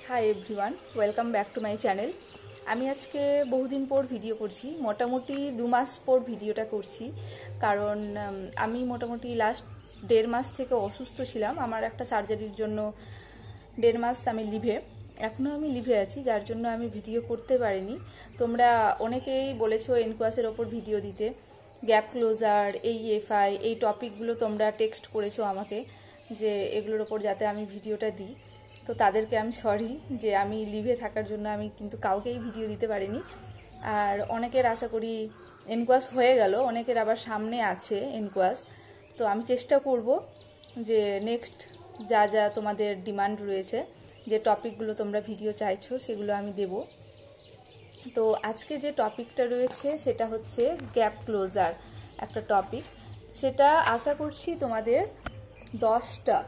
High everyone welcome back to my channel. আমি আজকে বহুদিন পর ভিডিও করছি, মোটামুটি 2 মাস পর ভিডিওটা করছি, কারণ আমি মোটামুটি লাস্ট 1.5 মাস থেকে অসুস্থ ছিলাম। আমার একটা সার্জারির জন্য 1.5 মাস আমি লিভে, এখনও আমি লিভে আছি, যার জন্য আমি ভিডিও করতে পারিনি। তোমরা অনেকেই বলেছো এনকোয়াসের ওপর ভিডিও দিতে, গ্যাপ ক্লোজার, এইএফআই, এই টপিকগুলো তোমরা টেক্সট করেছো আমাকে যে এগুলোর ওপর যাতে আমি ভিডিওটা দিই। তো তাদেরকে আমি সরি যে আমি লিভে থাকার জন্য আমি কিন্তু কাউকেই ভিডিও দিতে পারিনি। আর অনেকের আশা করি এনকোয়াস হয়ে গেল, অনেকের আবার সামনে আছে এনকোয়াস। তো আমি চেষ্টা করব যে নেক্সট যা যা তোমাদের ডিমান্ড রয়েছে, যে টপিকগুলো তোমরা ভিডিও চাইছো সেগুলো আমি দেব। তো আজকে যে টপিকটা রয়েছে সেটা হচ্ছে গ্যাপ ক্লোজার, একটা টপিক। সেটা আশা করছি তোমাদের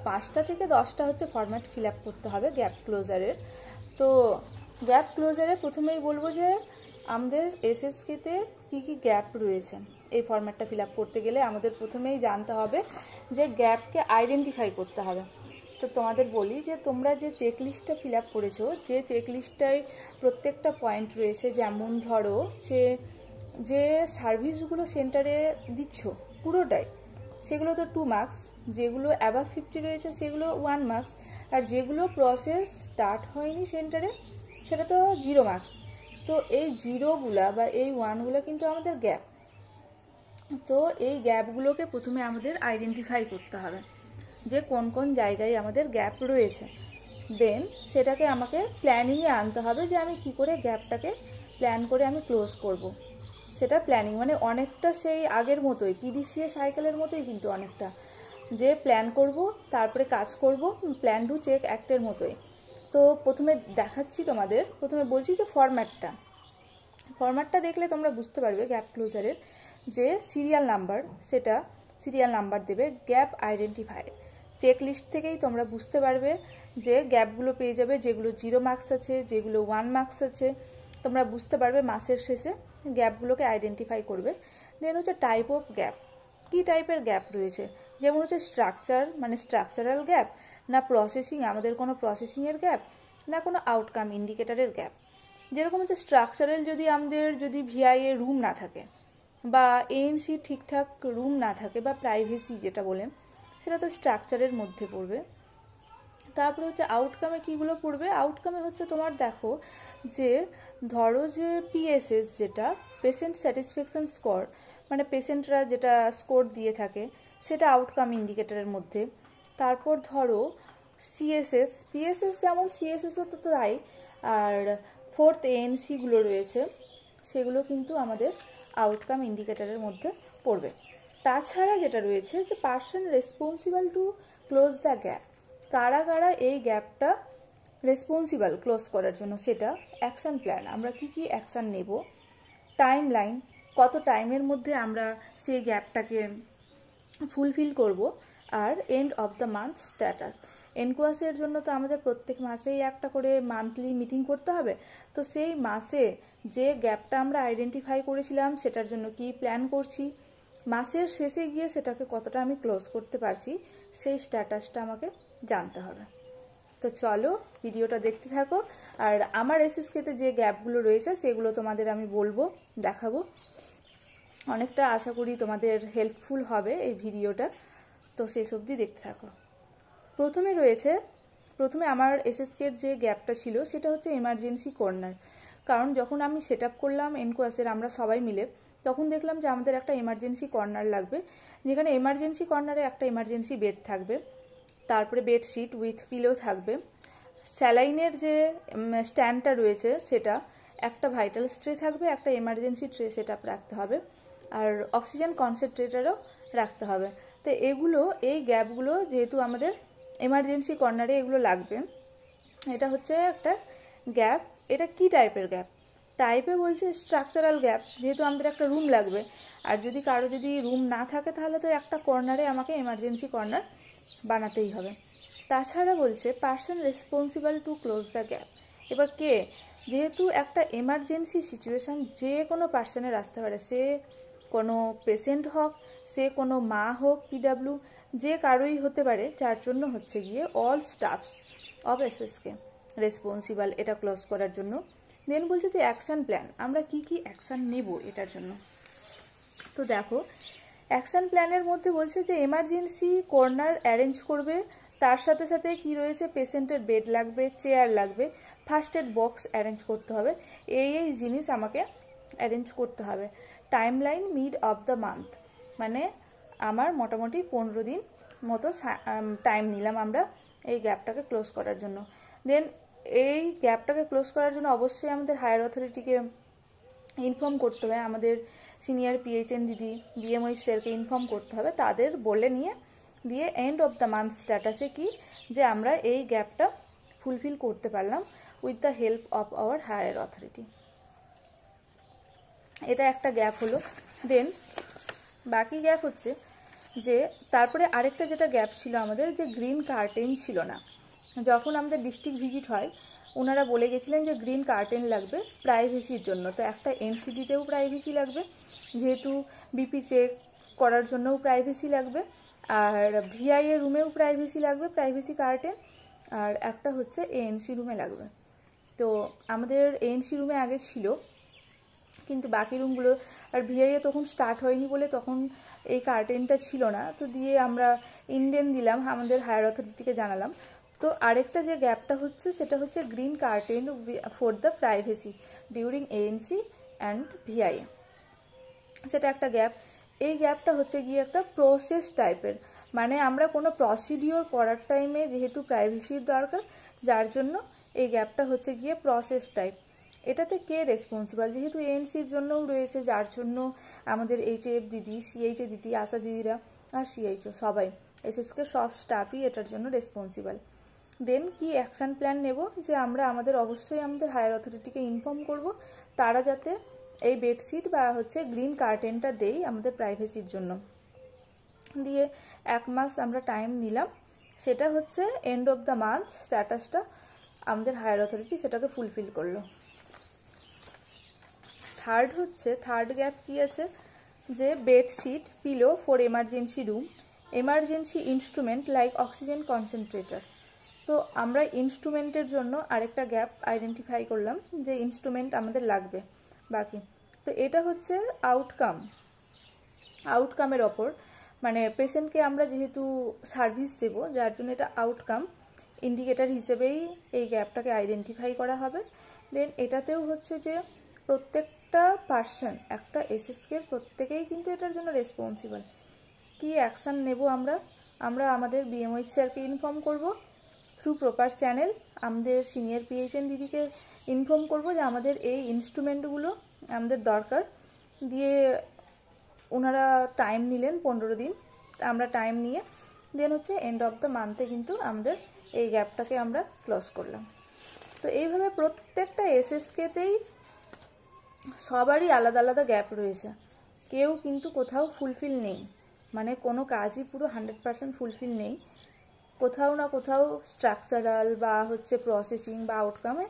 5টা থেকে 10টা হচ্ছে ফরম্যাট ফিল আপ করতে হবে গ্যাপ ক্লোজারের। তো গ্যাপ ক্লোজারে প্রথমেই বলবো যে আমাদের এসএসকেতে কী কী গ্যাপ রয়েছে। এই ফরম্যাটটা ফিল আপ করতে গেলে আমাদের প্রথমেই জানতে হবে যে গ্যাপকে আইডেন্টিফাই করতে হবে। তো তোমাদের বলি যে তোমরা যে চেকলিস্টটা ফিল আপ করেছো, যে চেকলিস্টটায় প্রত্যেকটা পয়েন্ট রয়েছে, যেমন ধরো যে সার্ভিসগুলো সেন্টারে দিচ্ছ পুরোটাই, সেগুলো তো 2 মার্কস, যেগুলো অ্যাবাভ 50 রয়েছে সেগুলো 1 মার্কস, আর যেগুলো প্রসেস স্টার্ট হয়নি সেন্টারে সেটা তো 0 মার্কস। তো এই জিরোগুলা বা এই 1গুলো কিন্তু আমাদের গ্যাপ। তো এই গ্যাপগুলোকে প্রথমে আমাদের আইডেন্টিফাই করতে হবে যে কোন কোন জায়গায় আমাদের গ্যাপ রয়েছে। দেন সেটাকে আমাকে প্ল্যানিংয়ে আনতে হবে যে আমি কি করে গ্যাপটাকে প্ল্যান করে আমি ক্লোজ করব। সেটা প্ল্যানিং মানে অনেকটা সেই আগের মতোই, পিডিসিএ সাইকেলের মতোই, কিন্তু অনেকটা যে প্ল্যান করব তারপরে কাজ করব, প্ল্যান ডু চেক অ্যাক্টের মতোই। তো প্রথমে দেখাচ্ছি তোমাদের, প্রথমে বলছি যে ফরম্যাটটা দেখলে তোমরা বুঝতে পারবে গ্যাপ ক্লোজারের যে সিরিয়াল নাম্বার, সেটা সিরিয়াল নাম্বার দেবে গ্যাপ আইডেন্টিফাই। চেক লিস্ট থেকেই তোমরা বুঝতে পারবে যে গ্যাপগুলো পেয়ে যাবে, যেগুলো 0 মার্কস আছে, যেগুলো 1 মার্কস আছে, তোমরা বুঝতে পারবে মাসের শেষে গ্যাপগুলোকে আইডেন্টিফাই করবে। দেন হচ্ছে টাইপ অফ গ্যাপ, কী টাইপের গ্যাপ রয়েছে, যেমন হচ্ছে স্ট্রাকচার মানে স্ট্রাকচারাল গ্যাপ, না প্রসেসিং আমাদের কোনো প্রসেসিংয়ের গ্যাপ, না কোনো আউটকাম ইন্ডিকেটারের গ্যাপ। যেরকম হচ্ছে স্ট্রাকচারাল, যদি ভিআই এর রুম না থাকে বা এএনসি ঠিকঠাক রুম না থাকে বা প্রাইভেসি যেটা বলে, সেটা তো স্ট্রাকচারের মধ্যে পড়বে। তারপরে হচ্ছে আউটকামে কীগুলো পড়বে, আউটকামে হচ্ছে তোমার দেখো যে ধরো যে পিএসএস, যেটা পেশেন্ট স্যাটিসফ্যাকশন স্কোর, মানে পেশেন্টরা যেটা স্কোর দিয়ে থাকে সেটা আউটকাম ইন্ডিকেটরের মধ্যে। তারপর ধরো সিএসএস, পিএসএস যেমন সিএসএসও তো তাই, আর 4th এএনসিগুলো রয়েছে সেগুলো কিন্তু আমাদের আউটকাম ইন্ডিকেটরের মধ্যে পড়বে। তাছাড়া যেটা রয়েছে যে person responsible to close the gap, কারা কারা এই গ্যাপটা রেসপন্সিবল ক্লোজ করার জন্য, সেটা অ্যাকশন প্ল্যান, আমরা কি কি অ্যাকশন নেব, টাইম লাইন, কত টাইমের মধ্যে আমরা সেই গ্যাপটাকে ফুলফিল করব, আর end of the month status. এনকোয়াসের জন্য তো আমাদের প্রত্যেক মাসেই একটা করে মান্থলি মিটিং করতে হবে। তো সেই মাসে যে গ্যাপটা আমরা আইডেন্টিফাই করেছিলাম সেটার জন্য কি প্ল্যান করছি, মাসের শেষে গিয়ে সেটাকে কতটা আমি ক্লোজ করতে পারছি, সেই স্ট্যাটাসটা আমাকে জানতে হবে। তো চলো ভিডিওটা দেখতে থাকো, আর আমার এসএসকেতে যে গ্যাপগুলো রয়েছে সেগুলো তোমাদের আমি বলবো, দেখাবো। অনেকটা আশা করি তোমাদের হেল্পফুল হবে এই ভিডিওটা, তো শেষ অবধি দেখতে থাকো। প্রথমে আমার এসএসকের যে গ্যাপটা ছিল সেটা হচ্ছে এমার্জেন্সি কর্নার। কারণ যখন আমি সেট আপ করলাম এনকোয়াসের আমরা সবাই মিলে, তখন দেখলাম যে আমাদের একটা এমার্জেন্সি কর্নার লাগবে, যেখানে এমার্জেন্সি কর্নারে একটা এমার্জেন্সি বেড থাকবে, তারপরে বেডশিট উইথ পিলো থাকবে, স্যালাইনের যে স্ট্যান্ডটা রয়েছে সেটা, একটা ভাইটাল ট্রে থাকবে, একটা এমার্জেন্সি ট্রে সেট আপ রাখতে হবে, আর অক্সিজেন কনসেন্ট্রেটরও রাখতে হবে। তো এই গ্যাপগুলো যেহেতু আমাদের এমার্জেন্সি কর্নারে এগুলো লাগবে, এটা হচ্ছে একটা গ্যাপ। এটা কি টাইপের গ্যাপ, টাইপে বলছে স্ট্রাকচারাল গ্যাপ, যেহেতু আমাদের একটা রুম লাগবে, আর যদি কারো যদি রুম না থাকে তাহলে তো একটা কর্নারে আমাকে এমার্জেন্সি কর্নার বানাতেই হবে। তাছাড়া বলছে person responsible to close the gap. এবার কে, যেহেতু একটা এমার্জেন্সি সিচুয়েশান যে কোনো পার্সনের আসতে পারে, সে কোনো পেশেন্ট হোক, সে কোনো মা হোক, পিডাব্লিউ, যে কারোই হতে পারে, যার জন্য হচ্ছে গিয়ে all stuffs of SSK responsible এটা ক্লোজ করার জন্য। দেন বলছে যে অ্যাকশন প্ল্যান, আমরা কি কি অ্যাকশন নেব এটার জন্য। তো দেখো অ্যাকশন প্ল্যানের মধ্যে বলছে যে এমার্জেন্সি কর্নার অ্যারেঞ্জ করবে, তার সাথে সাথে কি রয়েছে, পেশেন্টের বেড লাগবে, চেয়ার লাগবে, ফার্স্ট এড বক্স অ্যারেঞ্জ করতে হবে, এই জিনিস আমাকে অ্যারেঞ্জ করতে হবে। Time line mid of the month, মানে আমার মোটামুটি 15 দিন মতো টাইম নিলাম আমরা এই গ্যাপটাকে ক্লোজ করার জন্য। দেন এই গ্যাপটাকে ক্লোজ করার জন্য অবশ্যই আমাদের হায়ার অথরিটিকে ইনফর্ম করতে হবে, আমাদের সিনিয়র পিএইচএন দিদি বিএমওই স্যারকে ইনফর্ম করতে হবে, তাদের বলে নিয়ে দিয়ে এন্ড অফ দ্য মান্থ স্ট্যাটাসে কি যে আমরা এই গ্যাপটা ফুলফিল করতে পারলাম with the help of our higher authority. এটা একটা গ্যাপ হলো। দেন বাকি গ্যাপ হচ্ছে যে তারপরে আরেকটা যেটা গ্যাপ ছিল আমাদের, যে গ্রিন কার্টেন ছিল না। যখন আমাদের ডিস্ট্রিক্ট ভিজিট হয় ওনারা বলে গেছিলেন যে গ্রিন কার্টেন লাগবে প্রাইভেসির জন্য। তো একটা এনসিডিতেও প্রাইভেসি লাগবে, যেহেতু বিপি চেক করার জন্যও প্রাইভেসি লাগবে, আর ভিআই এর রুমেও প্রাইভেসি লাগবে, প্রাইভেসি কার্টেন, আর একটা হচ্ছে এএনসি রুমে লাগবে। তো আমাদের এএনসি রুমে আগে ছিল, কিন্তু বাকি রুমগুলো আর ভিআইএ তখন স্টার্ট হয়নি বলে তখন এই কার্টেনটা ছিল না। তো দিয়ে আমরা ইন্ডেন দিলাম, আমাদের হায়ার অথরিটিকে জানালাম। তো আরেকটা যে গ্যাপটা হচ্ছে সেটা হচ্ছে green curtain for the privacy during ANC and VIA, সেটা একটা গ্যাপ। এই গ্যাপটা হচ্ছে গিয়ে একটা প্রসেস টাইপের, মানে আমরা কোনো প্রসিডিওর করার টাইমে যেহেতু প্রাইভেসির দরকার, যার জন্য এই গ্যাপটা হচ্ছে গিয়ে প্রসেস টাইপ। এটাতে কে রেসপন্সিবল, যেহেতু এএনসির জন্যও রয়েছে, যার জন্য আমাদের এইচএফ দিদি, সিএইচএ দিদি, আশা দিদিরা আর সিএইচও সবাই, এসএসকে সব স্টাফই এটার জন্য রেসপন্সিবল। দেন কি অ্যাকশন প্ল্যান নেব, যে আমরা অবশ্যই আমাদের হায়ার অথরিটিকে ইনফর্ম করব, তারা যাতে এই বেডশিট বা হচ্ছে গ্রিন কার্টেনটা দেই আমাদের প্রাইভেসির জন্য। দিয়ে 1 মাস আমরা টাইম নিলাম, সেটা হচ্ছে এন্ড অফ দ্য মান্থ স্ট্যাটাসটা আমাদের হায়ার অথরিটি সেটাকে ফুলফিল করলো। থার্ড গ্যাপ কি আছে, যে bedsheet, pillow for emergency room, emergency instrument like oxygen concentrator. তো আমরা ইনস্ট্রুমেন্টের জন্য আরেকটা গ্যাপ আইডেন্টিফাই করলাম, যে ইনস্ট্রুমেন্ট আমাদের লাগবে বাকি। তো এটা হচ্ছে আউটকামের ওপর, মানে পেশেন্টকে আমরা যেহেতু সার্ভিস দেব, যার জন্য এটা আউটকাম ইন্ডিকেটর হিসেবেই এই গ্যাপটাকে আইডেন্টিফাই করা হবে। দেন এটাতেও হচ্ছে যে প্রত্যেকটা পার্সন, একটা এসএসকে প্রত্যেকেই কিন্তু এটার জন্য রেসপন্সিবল। কি অ্যাকশন নেব আমরা আমাদের বিএমওই স্যারকে ইনফর্ম করব থ্রু প্রপার চ্যানেল, আমাদের সিনিয়র পিএইচএন দিদিকে ইনফর্ম করব যে আমাদের এই ইনস্ট্রুমেন্টগুলো আমাদের দরকার। দিয়ে ওনারা টাইম নিলেন 15 দিন, আমরা টাইম নিয়ে দেন হচ্ছে এন্ড অফ দ্য মান্থে কিন্তু আমাদের এই গ্যাপটাকে আমরা ক্লোজ করলাম। তো এইভাবে প্রত্যেকটা এসএসকেতেই সবারই আলাদা আলাদা গ্যাপ রয়েছে, কেউ কিন্তু কোথাও ফুলফিল নেই, মানে কোনো কাজই পুরো 100% ফুলফিল নেই, কোথাও না কোথাও স্ট্রাকচারাল বা হচ্ছে প্রসেসিং বা আউটকামে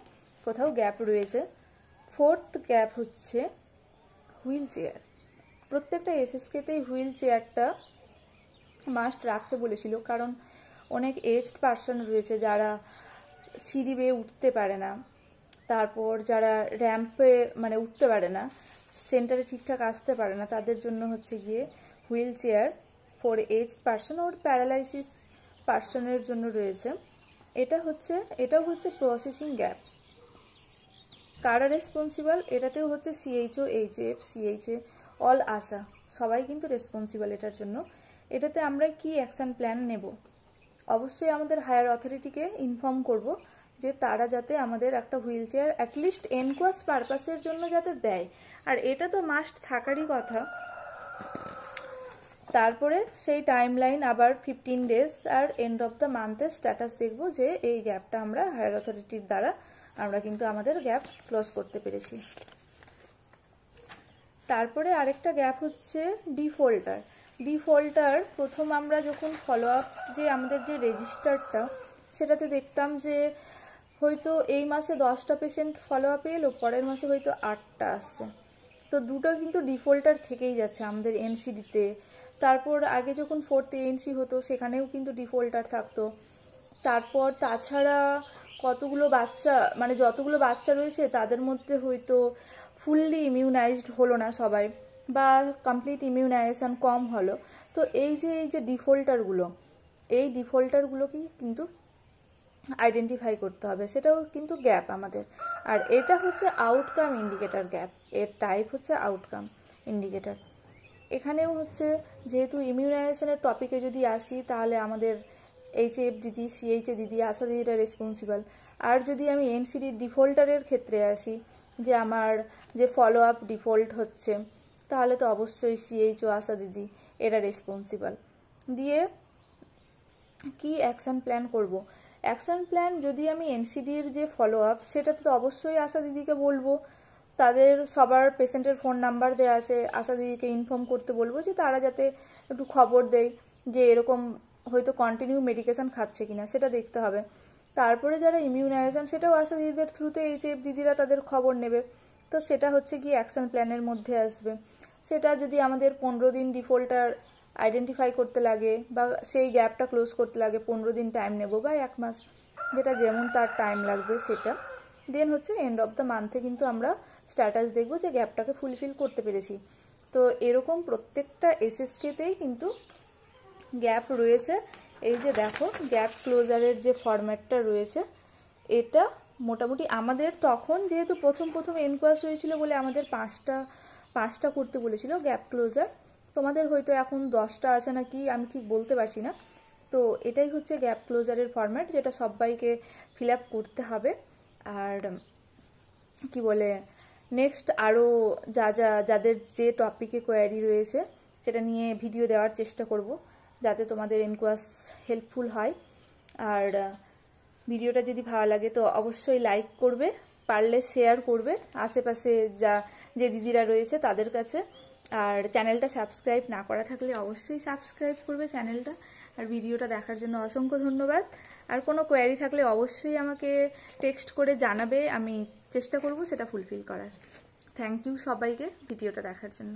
কোথাও গ্যাপ রয়েছে। 4th গ্যাপ হচ্ছে হুইল চেয়ার। প্রত্যেকটা এসএসকেতেই হুইল চেয়ারটা মাস্ট রাখতে বলেছিল, কারণ অনেক এজড পার্সন রয়েছে যারা সিঁড়ি বেয়ে উঠতে পারে না, তারপর যারা র্যাম্পে মানে উঠতে পারে না, সেন্টারে ঠিকঠাক আসতে পারে না, তাদের জন্য হচ্ছে গিয়ে wheel chair for aged person or paralysis পার্সনের জন্য রয়েছে। এটাও হচ্ছে প্রসেসিং গ্যাপ। কারা রেসপন্সিবল, এটাতেও হচ্ছে সিএইচও, এইচএফ, সিএইচএ, অল আশা সবাই কিন্তু রেসপন্সিবল এটার জন্য। এটাতে আমরা কি অ্যাকশন প্ল্যান নেব, অবশ্যই আমাদের হায়ার অথরিটিকে ইনফর্ম করব যে তারা যাতে আমাদের একটা হুইল চেয়ার অ্যাটলিস্ট এনকোয়াস পারপাসের জন্য যাতে দেয়, আর এটা তো মাস্ট থাকারই কথা। তারপরে সেই টাইম লাইন আবার 15 ডেজ আর এন্ড অফ দ্য মান্থের স্ট্যাটাস দেখব যে এই গ্যাপটা আমরা হায়ার অথরিটির দ্বারা আমরা কিন্তু আমাদের গ্যাপ ক্লোজ করতে পেরেছি। তারপরে আরেকটা গ্যাপ হচ্ছে ডিফল্টার। প্রথম আমরা যখন ফলো আপ যে আমাদের যে রেজিস্টারটা, সেটাতে দেখতাম যে হয়তো এই মাসে 10টা পেশেন্ট ফলো আপে এলো, পরের মাসে হয়তো 8টা আসছে। তো দুটো কিন্তু ডিফল্টার থেকেই যাচ্ছে আমাদের এনসিডিতে। তারপর আগে যখন 4th এএনসি হতো সেখানেও কিন্তু ডিফল্টার থাকতো। তারপর তাছাড়া কতগুলো বাচ্চা, মানে যতগুলো বাচ্চা রয়েছে তাদের মধ্যে হয়তো ফুললি ইমিউনাইজড হলো না সবাই, বা কমপ্লিট ইমিউনাইজেশন কম হলো। তো এই যে ডিফল্টারগুলোকেই কিন্তু আইডেন্টিফাই করতে হবে, সেটাও কিন্তু গ্যাপ আমাদের। আর এটা হচ্ছে আউটকাম ইন্ডিকেটর গ্যাপ, এর টাইপ হচ্ছে আউটকাম ইন্ডিকেটর। এখানেও হচ্ছে যেহেতু ইমিউনাইজেশনের টপিকে যদি আসি, তাহলে আমাদের HF দিদি, CHA দিদি, আশা দিদিরা রেসপন্সিবল। আর যদি আমি NCD ডিফল্টারের ক্ষেত্রে আসি, যে আমার যে ফলো আপ ডিফল্ট হচ্ছে, তাহলে তো অবশ্যই CHO, আশা দিদি এরা রেসপন্সিবল। দিয়ে কি অ্যাকশন প্ল্যান করব? অ্যাকশন প্ল্যান যদি আমি NCDর যে ফলো আপ, সেটাতে তো অবশ্যই আশা দিদিকে বলবো, তাদের সবার পেশেন্টের ফোন নাম্বার দেওয়া আছে, আশা দিদিকে ইনফর্ম করতে বলবো যে তারা যাতে একটু খবর দেয় যে এরকম হয়তো কন্টিনিউ মেডিকেশন খাচ্ছে কিনা, সেটা দেখতে হবে। তারপরে যারা ইমিউনাইজেশন, সেটাও আশা দিদিদের থ্রুতে HF দিদিরা তাদের খবর নেবে। তো সেটা হচ্ছে কি অ্যাকশন প্ল্যানের মধ্যে আসবে। সেটা যদি আমাদের 15 দিন ডিফল্টার আইডেন্টিফাই করতে লাগে, বা সেই গ্যাপটা ক্লোজ করতে লাগে 15 দিন টাইম নেব, বা 1 মাস, যেটা যেমন তার টাইম লাগবে সেটা। দেন হচ্ছে এন্ড অফ দ্য মান্থে কিন্তু আমরা স্ট্যাটাস দেখব যে গ্যাপটাকে ফুলফিল করতে পেরেছি। তো এরকম প্রত্যেকটা SSKতেই কিন্তু গ্যাপ রয়েছে। এই যে দেখো গ্যাপ ক্লোজারের যে ফরম্যাটটা রয়েছে, এটা মোটামুটি আমাদের তখন যেহেতু প্রথম এনকোয়াস হয়েছিল বলে আমাদের পাঁচটা করতে বলেছিল গ্যাপ ক্লোজার। তোমাদের হয়তো এখন 10টা আছে নাকি, আমি ঠিক বলতে পারছি না। তো এটাই হচ্ছে গ্যাপ ক্লোজারের ফরম্যাট, যেটা সবাইকে ফিল আপ করতে হবে। আর কি বলে, নেক্সট আরও যাদের যে টপিকে কোয়ারি রয়েছে, সেটা নিয়ে ভিডিও দেওয়ার চেষ্টা করব, যাতে তোমাদের এনকোয়াস হেল্পফুল হয়। আর ভিডিওটা যদি ভালো লাগে তো অবশ্যই লাইক করবে, পারলে শেয়ার করবে আশেপাশে যে দিদিরা রয়েছে তাদের কাছে। আর চ্যানেলটা সাবস্ক্রাইব না করা থাকলে অবশ্যই সাবস্ক্রাইব করবে চ্যানেলটা। আর ভিডিওটা দেখার জন্য অসংখ্য ধন্যবাদ। আর কোনো কোয়ারি থাকলে অবশ্যই আমাকে টেক্সট করে জানাবে, আমি চেষ্টা করব সেটা ফুলফিল করার। থ্যাংক ইউ সবাইকে ভিডিওটা দেখার জন্য।